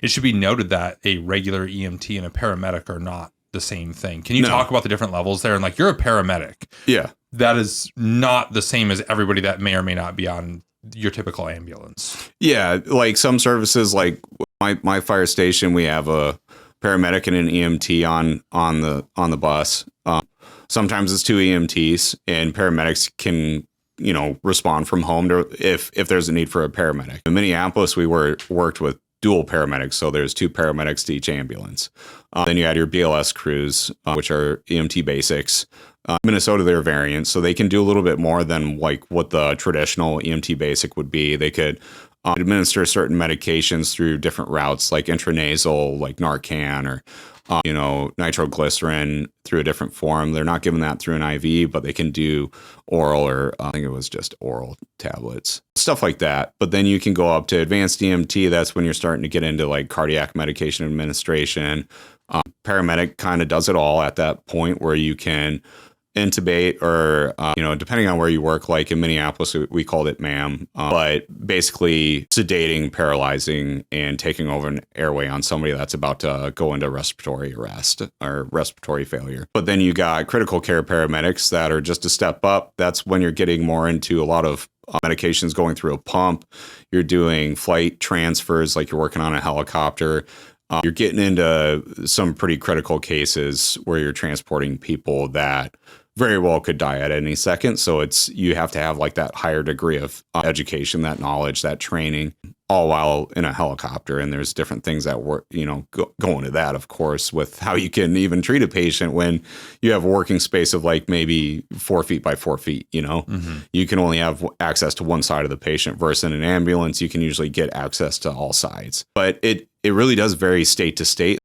it should be noted that a regular EMT and a paramedic are not the same thing. Can you talk about the different levels there? And like, you're a paramedic. Yeah. That is not the same as everybody that may or may not be on your typical ambulance. Yeah. Like some services, like my fire station, we have a paramedic and an EMT on the bus. Sometimes it's two EMTs, and paramedics can, respond from home to if there's a need for a paramedic. In Minneapolis, we worked with dual paramedics, so there's two paramedics to each ambulance. Then you had your BLS crews, which are EMT basics. Minnesota, they're variants, so they can do a little bit more than like what the traditional EMT basic would be. They could administer certain medications through different routes, like intranasal, like Narcan, or nitroglycerin through a different form. They're not giving that through an IV, but they can do oral, or I think it was just oral tablets, stuff like that. But then you can go up to advanced EMT. That's when you're starting to get into like cardiac medication administration. Paramedic kind of does it all at that point, where you can intubate, or depending on where you work, like in Minneapolis we called it MAM, but basically sedating, paralyzing, and taking over an airway on somebody that's about to go into respiratory arrest or respiratory failure. But then you got critical care paramedics that are just a step up. That's when you're getting more into a lot of medications going through a pump. You're doing flight transfers, like you're working on a helicopter. You're getting into some pretty critical cases where you're transporting people that very well could die at any second. So you have to have like that higher degree of education, that knowledge, that training, all while in a helicopter. And there's different things that work, go into that, of course, with how you can even treat a patient when you have a working space of like maybe 4 feet by 4 feet. You can only have access to one side of the patient, versus in an ambulance, you can usually get access to all sides. But it really does vary state to state.